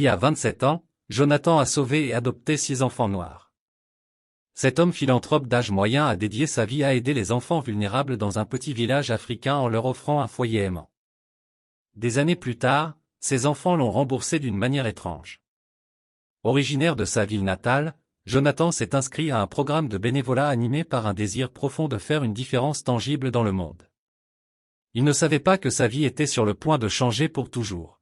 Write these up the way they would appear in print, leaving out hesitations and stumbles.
y a 27 ans, Jonathan a sauvé et adopté 6 enfants noirs. Cet homme philanthrope d'âge moyen a dédié sa vie à aider les enfants vulnérables dans un petit village africain en leur offrant un foyer aimant. Des années plus tard, ces enfants l'ont remboursé d'une manière étrange. Originaire de sa ville natale, Jonathan s'est inscrit à un programme de bénévolat animé par un désir profond de faire une différence tangible dans le monde. Il ne savait pas que sa vie était sur le point de changer pour toujours.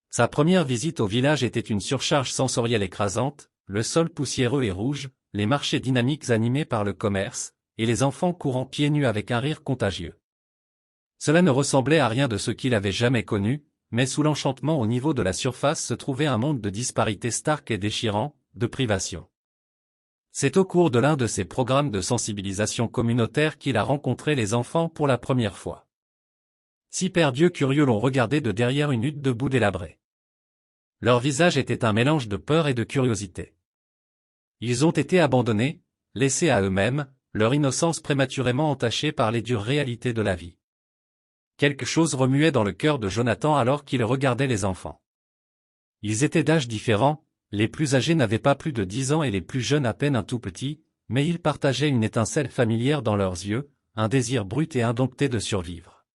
Sa première visite au village était une surcharge sensorielle écrasante, le sol poussiéreux et rouge, les marchés dynamiques animés par le commerce, et les enfants courant pieds nus avec un rire contagieux. Cela ne ressemblait à rien de ce qu'il avait jamais connu, mais sous l'enchantement au niveau de la surface se trouvait un monde de disparités stark et déchirant, de privation. C'est au cours de l'un de ces programmes de sensibilisation communautaire qu'il a rencontré les enfants pour la première fois. 6 pères d'yeux curieux l'ont regardé de derrière une hutte de boue délabrée. Leur visage était un mélange de peur et de curiosité. Ils ont été abandonnés, laissés à eux-mêmes, leur innocence prématurément entachée par les dures réalités de la vie. Quelque chose remuait dans le cœur de Jonathan alors qu'il regardait les enfants. Ils étaient d'âges différents, les plus âgés n'avaient pas plus de 10 ans et les plus jeunes à peine un tout petit, mais ils partageaient une étincelle familière dans leurs yeux, un désir brut et indompté de survivre.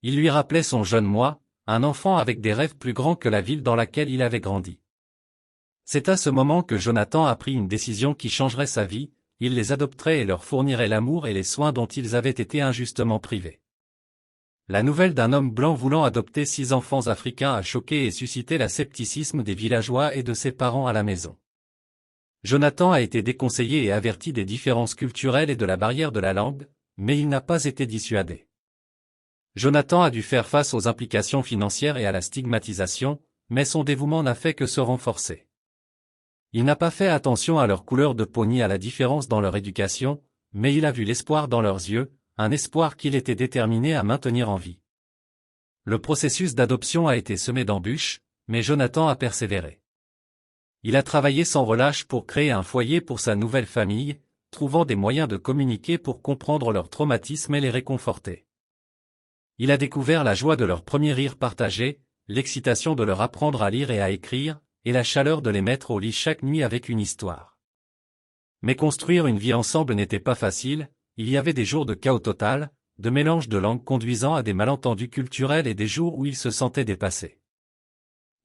Il lui rappelait son jeune moi, un enfant avec des rêves plus grands que la ville dans laquelle il avait grandi. C'est à ce moment que Jonathan a pris une décision qui changerait sa vie, il les adopterait et leur fournirait l'amour et les soins dont ils avaient été injustement privés. La nouvelle d'un homme blanc voulant adopter 6 enfants africains a choqué et suscité l'ascepticisme des villageois et de ses parents à la maison. Jonathan a été déconseillé et averti des différences culturelles et de la barrière de la langue, mais il n'a pas été dissuadé. Jonathan a dû faire face aux implications financières et à la stigmatisation, mais son dévouement n'a fait que se renforcer. Il n'a pas fait attention à leur couleur de peau ni à la différence dans leur éducation, mais il a vu l'espoir dans leurs yeux, un espoir qu'il était déterminé à maintenir en vie. Le processus d'adoption a été semé d'embûches, mais Jonathan a persévéré. Il a travaillé sans relâche pour créer un foyer pour sa nouvelle famille, trouvant des moyens de communiquer pour comprendre leurs traumatismes et les réconforter. Il a découvert la joie de leur premier rire partagé, l'excitation de leur apprendre à lire et à écrire, et la chaleur de les mettre au lit chaque nuit avec une histoire. Mais construire une vie ensemble n'était pas facile. Il y avait des jours de chaos total, de mélange de langues conduisant à des malentendus culturels et des jours où il se sentait dépassé.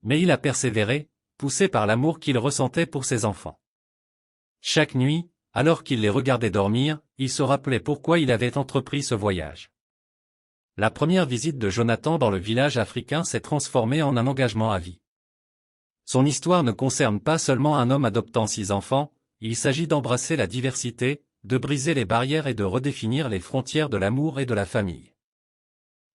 Mais il a persévéré, poussé par l'amour qu'il ressentait pour ses enfants. Chaque nuit, alors qu'il les regardait dormir, il se rappelait pourquoi il avait entrepris ce voyage. La première visite de Jonathan dans le village africain s'est transformée en un engagement à vie. Son histoire ne concerne pas seulement un homme adoptant 6 enfants, il s'agit d'embrasser la diversité, de briser les barrières et de redéfinir les frontières de l'amour et de la famille.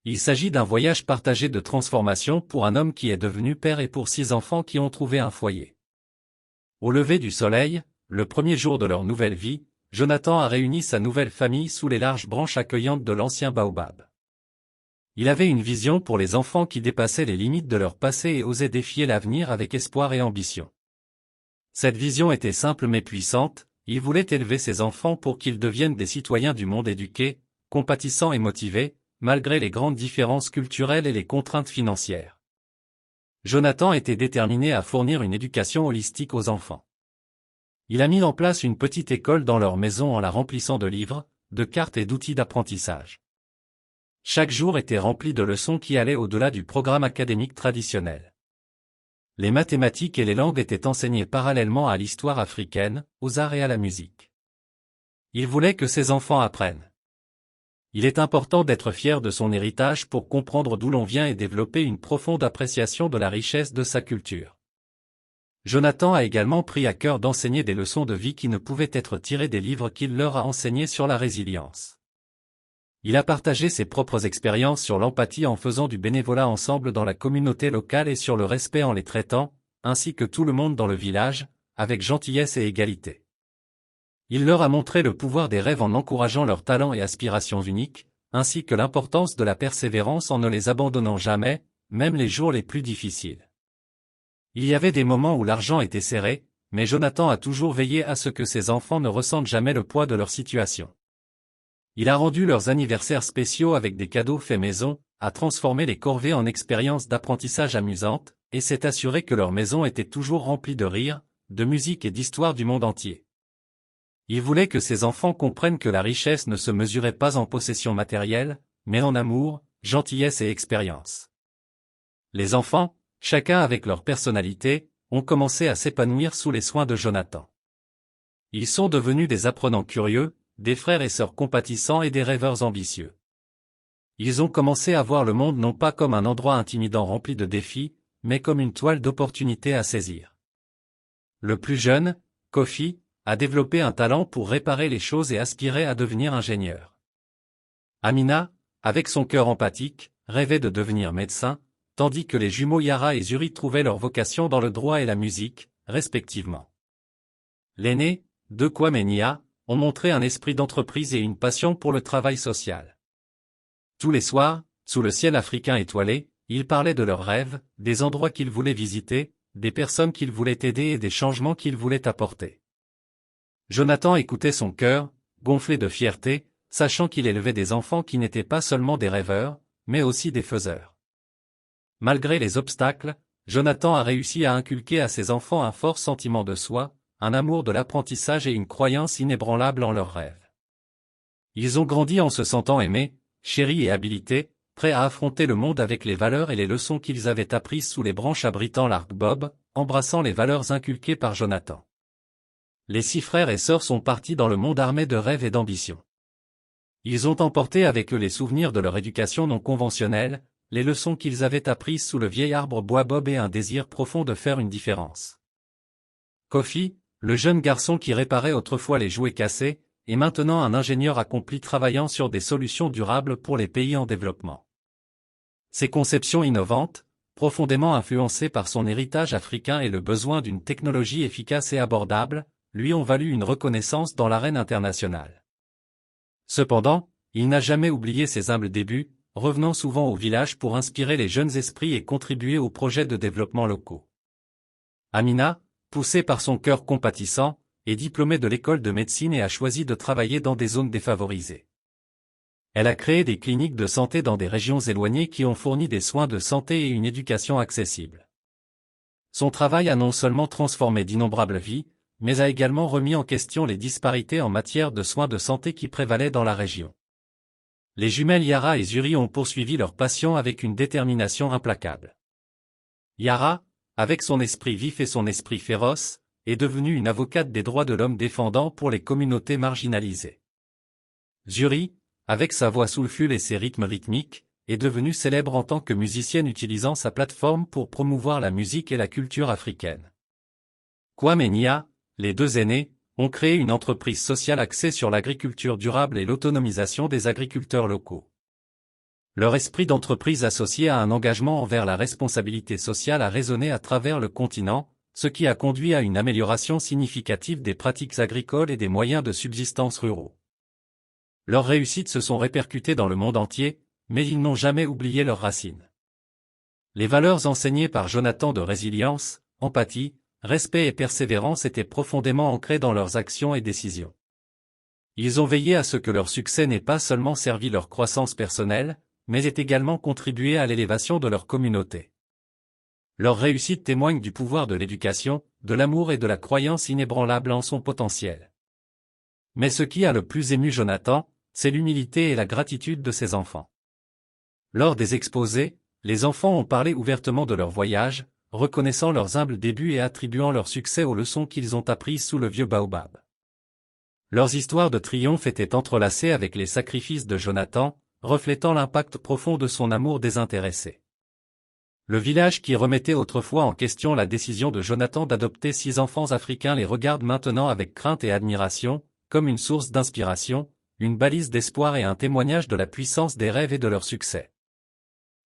Il s'agit d'un voyage partagé de transformation pour un homme qui est devenu père et pour 6 enfants qui ont trouvé un foyer. Au lever du soleil, le premier jour de leur nouvelle vie, Jonathan a réuni sa nouvelle famille sous les larges branches accueillantes de l'ancien baobab. Il avait une vision pour les enfants qui dépassait les limites de leur passé et osait défier l'avenir avec espoir et ambition. Cette vision était simple mais puissante. Il voulait élever ses enfants pour qu'ils deviennent des citoyens du monde éduqués, compatissants et motivés, malgré les grandes différences culturelles et les contraintes financières. Jonathan était déterminé à fournir une éducation holistique aux enfants. Il a mis en place une petite école dans leur maison en la remplissant de livres, de cartes et d'outils d'apprentissage. Chaque jour était rempli de leçons qui allaient au-delà du programme académique traditionnel. Les mathématiques et les langues étaient enseignées parallèlement à l'histoire africaine, aux arts et à la musique. Il voulait que ses enfants apprennent. Il est important d'être fier de son héritage pour comprendre d'où l'on vient et développer une profonde appréciation de la richesse de sa culture. Jonathan a également pris à cœur d'enseigner des leçons de vie qui ne pouvaient être tirées des livres qu'il leur a enseignés sur la résilience. Il a partagé ses propres expériences sur l'empathie en faisant du bénévolat ensemble dans la communauté locale et sur le respect en les traitant, ainsi que tout le monde dans le village, avec gentillesse et égalité. Il leur a montré le pouvoir des rêves en encourageant leurs talents et aspirations uniques, ainsi que l'importance de la persévérance en ne les abandonnant jamais, même les jours les plus difficiles. Il y avait des moments où l'argent était serré, mais Jonathan a toujours veillé à ce que ses enfants ne ressentent jamais le poids de leur situation. Il a rendu leurs anniversaires spéciaux avec des cadeaux faits maison, a transformé les corvées en expériences d'apprentissage amusantes, et s'est assuré que leur maison était toujours remplie de rire, de musique et d'histoires du monde entier. Il voulait que ses enfants comprennent que la richesse ne se mesurait pas en possessions matérielles, mais en amour, gentillesse et expérience. Les enfants, chacun avec leur personnalité, ont commencé à s'épanouir sous les soins de Jonathan. Ils sont devenus des apprenants curieux, des frères et sœurs compatissants et des rêveurs ambitieux. Ils ont commencé à voir le monde non pas comme un endroit intimidant rempli de défis, mais comme une toile d'opportunités à saisir. Le plus jeune, Kofi, a développé un talent pour réparer les choses et aspirait à devenir ingénieur. Amina, avec son cœur empathique, rêvait de devenir médecin, tandis que les jumeaux Yara et Zuri trouvaient leur vocation dans le droit et la musique, respectivement. L'aîné, de Kwame et Nia, ont montré un esprit d'entreprise et une passion pour le travail social. Tous les soirs, sous le ciel africain étoilé, ils parlaient de leurs rêves, des endroits qu'ils voulaient visiter, des personnes qu'ils voulaient aider et des changements qu'ils voulaient apporter. Jonathan écoutait son cœur, gonflé de fierté, sachant qu'il élevait des enfants qui n'étaient pas seulement des rêveurs, mais aussi des faiseurs. Malgré les obstacles, Jonathan a réussi à inculquer à ses enfants un fort sentiment de soi, un amour de l'apprentissage et une croyance inébranlable en leurs rêves. Ils ont grandi en se sentant aimés, chéris et habilités, prêts à affronter le monde avec les valeurs et les leçons qu'ils avaient apprises sous les branches abritant l'arc Bob, embrassant les valeurs inculquées par Jonathan. Les 6 frères et sœurs sont partis dans le monde armé de rêves et d'ambition. Ils ont emporté avec eux les souvenirs de leur éducation non conventionnelle, les leçons qu'ils avaient apprises sous le vieil arbre bois Bob et un désir profond de faire une différence. Kofi, le jeune garçon qui réparait autrefois les jouets cassés, est maintenant un ingénieur accompli travaillant sur des solutions durables pour les pays en développement. Ses conceptions innovantes, profondément influencées par son héritage africain et le besoin d'une technologie efficace et abordable, lui ont valu une reconnaissance dans l'arène internationale. Cependant, il n'a jamais oublié ses humbles débuts, revenant souvent au village pour inspirer les jeunes esprits et contribuer aux projets de développement locaux. Amina, poussée par son cœur compatissant, est diplômée de l'école de médecine et a choisi de travailler dans des zones défavorisées. Elle a créé des cliniques de santé dans des régions éloignées qui ont fourni des soins de santé et une éducation accessible. Son travail a non seulement transformé d'innombrables vies, mais a également remis en question les disparités en matière de soins de santé qui prévalaient dans la région. Les jumelles Yara et Zuri ont poursuivi leur passion avec une détermination implacable. Yara, avec son esprit vif et son esprit féroce, est devenue une avocate des droits de l'homme défendant pour les communautés marginalisées. Zuri, avec sa voix soulfule et ses rythmes rythmiques, est devenue célèbre en tant que musicienne utilisant sa plateforme pour promouvoir la musique et la culture africaine. Kwame et Nia, les 2 aînés, ont créé une entreprise sociale axée sur l'agriculture durable et l'autonomisation des agriculteurs locaux. Leur esprit d'entreprise associé à un engagement envers la responsabilité sociale a résonné à travers le continent, ce qui a conduit à une amélioration significative des pratiques agricoles et des moyens de subsistance ruraux. Leurs réussites se sont répercutées dans le monde entier, mais ils n'ont jamais oublié leurs racines. Les valeurs enseignées par Jonathan de résilience, empathie, respect et persévérance étaient profondément ancrées dans leurs actions et décisions. Ils ont veillé à ce que leur succès n'ait pas seulement servi leur croissance personnelle, mais ait également contribué à l'élévation de leur communauté. Leur réussite témoigne du pouvoir de l'éducation, de l'amour et de la croyance inébranlable en son potentiel. Mais ce qui a le plus ému Jonathan, c'est l'humilité et la gratitude de ses enfants. Lors des exposés, les enfants ont parlé ouvertement de leur voyage, reconnaissant leurs humbles débuts et attribuant leur succès aux leçons qu'ils ont apprises sous le vieux baobab. Leurs histoires de triomphe étaient entrelacées avec les sacrifices de Jonathan, reflétant l'impact profond de son amour désintéressé. Le village qui remettait autrefois en question la décision de Jonathan d'adopter 6 enfants africains les regarde maintenant avec crainte et admiration, comme une source d'inspiration, une balise d'espoir et un témoignage de la puissance des rêves et de leur succès.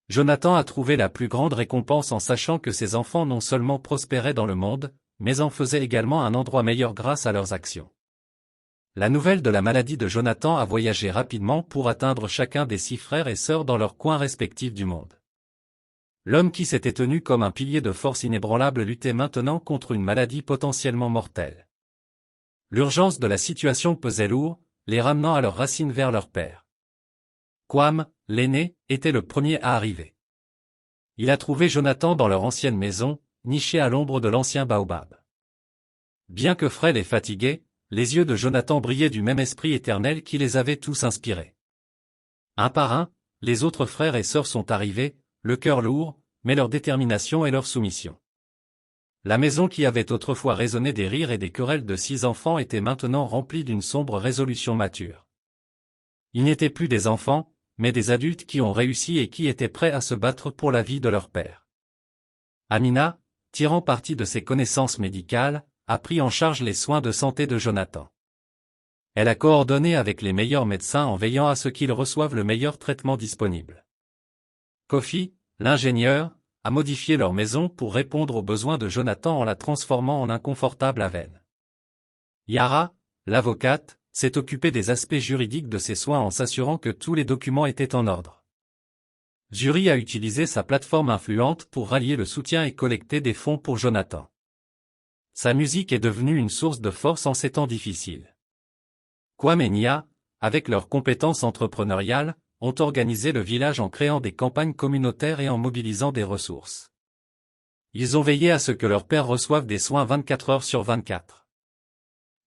Jonathan a trouvé la plus grande récompense en sachant que ses enfants non seulement prospéraient dans le monde, mais en faisaient également un endroit meilleur grâce à leurs actions. La nouvelle de la maladie de Jonathan a voyagé rapidement pour atteindre chacun des 6 frères et sœurs dans leurs coins respectifs du monde. L'homme qui s'était tenu comme un pilier de force inébranlable luttait maintenant contre une maladie potentiellement mortelle. L'urgence de la situation pesait lourd, les ramenant à leurs racines vers leur père. Kwame, l'aîné, était le premier à arriver. Il a trouvé Jonathan dans leur ancienne maison, nichée à l'ombre de l'ancien baobab. Bien que frêle et fatigué, les yeux de Jonathan brillaient du même esprit éternel qui les avait tous inspirés. Un par un, les autres frères et sœurs sont arrivés, le cœur lourd, mais leur détermination et leur soumission. La maison qui avait autrefois résonné des rires et des querelles de 6 enfants était maintenant remplie d'une sombre résolution mature. Ils n'étaient plus des enfants, mais des adultes qui ont réussi et qui étaient prêts à se battre pour la vie de leur père. Amina, tirant parti de ses connaissances médicales, a pris en charge les soins de santé de Jonathan. Elle a coordonné avec les meilleurs médecins en veillant à ce qu'ils reçoivent le meilleur traitement disponible. Kofi, l'ingénieur, a modifié leur maison pour répondre aux besoins de Jonathan en la transformant en un confortable haven. Yara, l'avocate, s'est occupée des aspects juridiques de ses soins en s'assurant que tous les documents étaient en ordre. Zuri a utilisé sa plateforme influente pour rallier le soutien et collecter des fonds pour Jonathan. Sa musique est devenue une source de force en ces temps difficiles. Kwame et Nia, avec leurs compétences entrepreneuriales, ont organisé le village en créant des campagnes communautaires et en mobilisant des ressources. Ils ont veillé à ce que leurs pères reçoivent des soins 24 heures sur 24.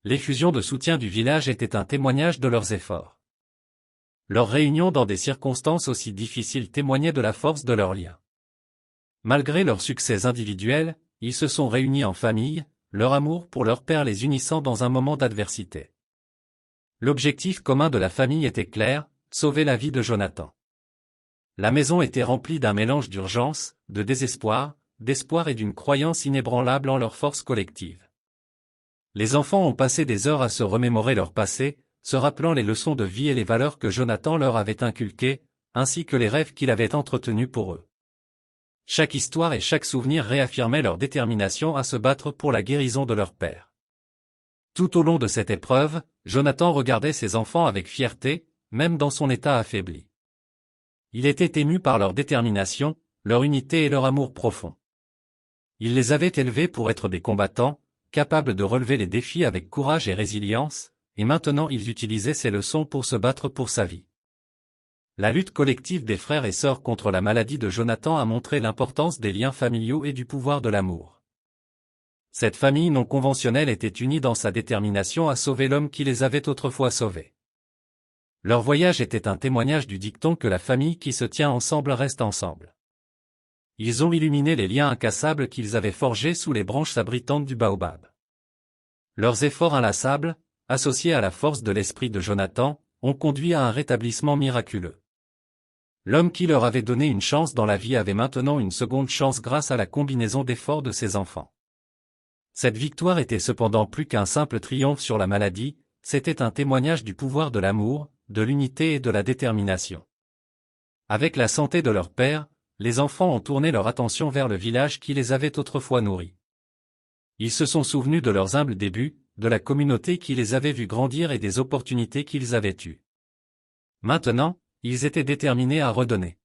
L'effusion de soutien du village était un témoignage de leurs efforts. Leurs réunions dans des circonstances aussi difficiles témoignaient de la force de leurs liens. Malgré leurs succès individuels, ils se sont réunis en famille, leur amour pour leur père les unissant dans un moment d'adversité. L'objectif commun de la famille était clair, sauver la vie de Jonathan. La maison était remplie d'un mélange d'urgence, de désespoir, d'espoir et d'une croyance inébranlable en leur force collective. Les enfants ont passé des heures à se remémorer leur passé, se rappelant les leçons de vie et les valeurs que Jonathan leur avait inculquées, ainsi que les rêves qu'il avait entretenus pour eux. Chaque histoire et chaque souvenir réaffirmait leur détermination à se battre pour la guérison de leur père. Tout au long de cette épreuve, Jonathan regardait ses enfants avec fierté, même dans son état affaibli. Il était ému par leur détermination, leur unité et leur amour profond. Il les avait élevés pour être des combattants, capables de relever les défis avec courage et résilience, et maintenant ils utilisaient ces leçons pour se battre pour sa vie. La lutte collective des frères et sœurs contre la maladie de Jonathan a montré l'importance des liens familiaux et du pouvoir de l'amour. Cette famille non conventionnelle était unie dans sa détermination à sauver l'homme qui les avait autrefois sauvés. Leur voyage était un témoignage du dicton que la famille qui se tient ensemble reste ensemble. Ils ont illuminé les liens incassables qu'ils avaient forgés sous les branches abritantes du baobab. Leurs efforts inlassables, associés à la force de l'esprit de Jonathan, ont conduit à un rétablissement miraculeux. L'homme qui leur avait donné une chance dans la vie avait maintenant une seconde chance grâce à la combinaison d'efforts de ses enfants. Cette victoire était cependant plus qu'un simple triomphe sur la maladie, c'était un témoignage du pouvoir de l'amour, de l'unité et de la détermination. Avec la santé de leur père, les enfants ont tourné leur attention vers le village qui les avait autrefois nourris. Ils se sont souvenus de leurs humbles débuts, de la communauté qui les avait vus grandir et des opportunités qu'ils avaient eues. Maintenant, ils étaient déterminés à redonner.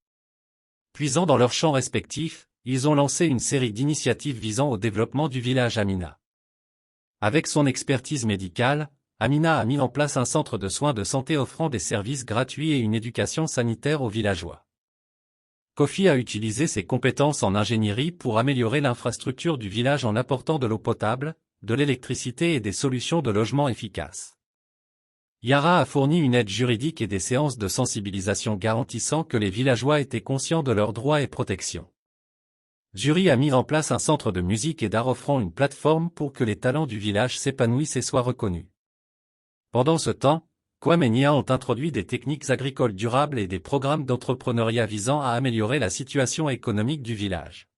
Puisant dans leurs champs respectifs, ils ont lancé une série d'initiatives visant au développement du village Amina. Avec son expertise médicale, Amina a mis en place un centre de soins de santé offrant des services gratuits et une éducation sanitaire aux villageois. Kofi a utilisé ses compétences en ingénierie pour améliorer l'infrastructure du village en apportant de l'eau potable, de l'électricité et des solutions de logement efficaces. Yara a fourni une aide juridique et des séances de sensibilisation garantissant que les villageois étaient conscients de leurs droits et protections. Zuri a mis en place un centre de musique et d'art offrant une plateforme pour que les talents du village s'épanouissent et soient reconnus. Pendant ce temps, Kwame et Nia ont introduit des techniques agricoles durables et des programmes d'entrepreneuriat visant à améliorer la situation économique du village.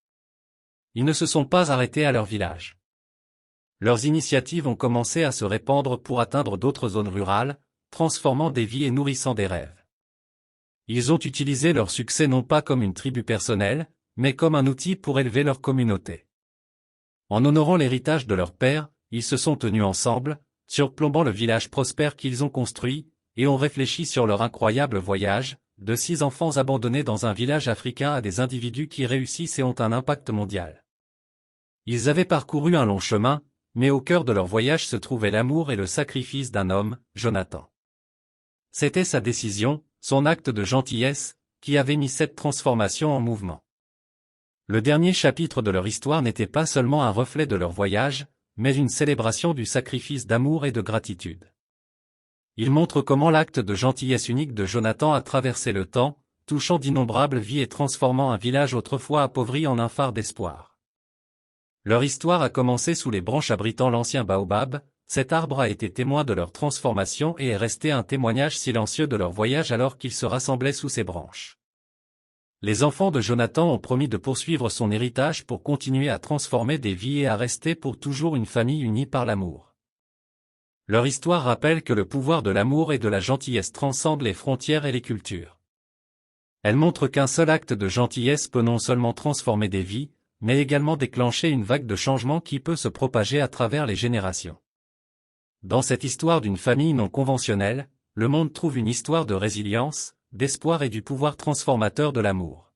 Ils ne se sont pas arrêtés à leur village. Leurs initiatives ont commencé à se répandre pour atteindre d'autres zones rurales, transformant des vies et nourrissant des rêves. Ils ont utilisé leur succès non pas comme une tribu personnelle, mais comme un outil pour élever leur communauté. En honorant l'héritage de leur père, ils se sont tenus ensemble, surplombant le village prospère qu'ils ont construit, et ont réfléchi sur leur incroyable voyage, de 6 enfants abandonnés dans un village africain à des individus qui réussissent et ont un impact mondial. Ils avaient parcouru un long chemin, mais au cœur de leur voyage se trouvait l'amour et le sacrifice d'un homme, Jonathan. C'était sa décision, son acte de gentillesse, qui avait mis cette transformation en mouvement. Le dernier chapitre de leur histoire n'était pas seulement un reflet de leur voyage, mais une célébration du sacrifice d'amour et de gratitude. Il montre comment l'acte de gentillesse unique de Jonathan a traversé le temps, touchant d'innombrables vies et transformant un village autrefois appauvri en un phare d'espoir. Leur histoire a commencé sous les branches abritant l'ancien baobab, cet arbre a été témoin de leur transformation et est resté un témoignage silencieux de leur voyage alors qu'ils se rassemblaient sous ses branches. Les enfants de Jonathan ont promis de poursuivre son héritage pour continuer à transformer des vies et à rester pour toujours une famille unie par l'amour. Leur histoire rappelle que le pouvoir de l'amour et de la gentillesse transcende les frontières et les cultures. Elle montre qu'un seul acte de gentillesse peut non seulement transformer des vies, mais également déclencher une vague de changement qui peut se propager à travers les générations. Dans cette histoire d'une famille non conventionnelle, le monde trouve une histoire de résilience, d'espoir et du pouvoir transformateur de l'amour.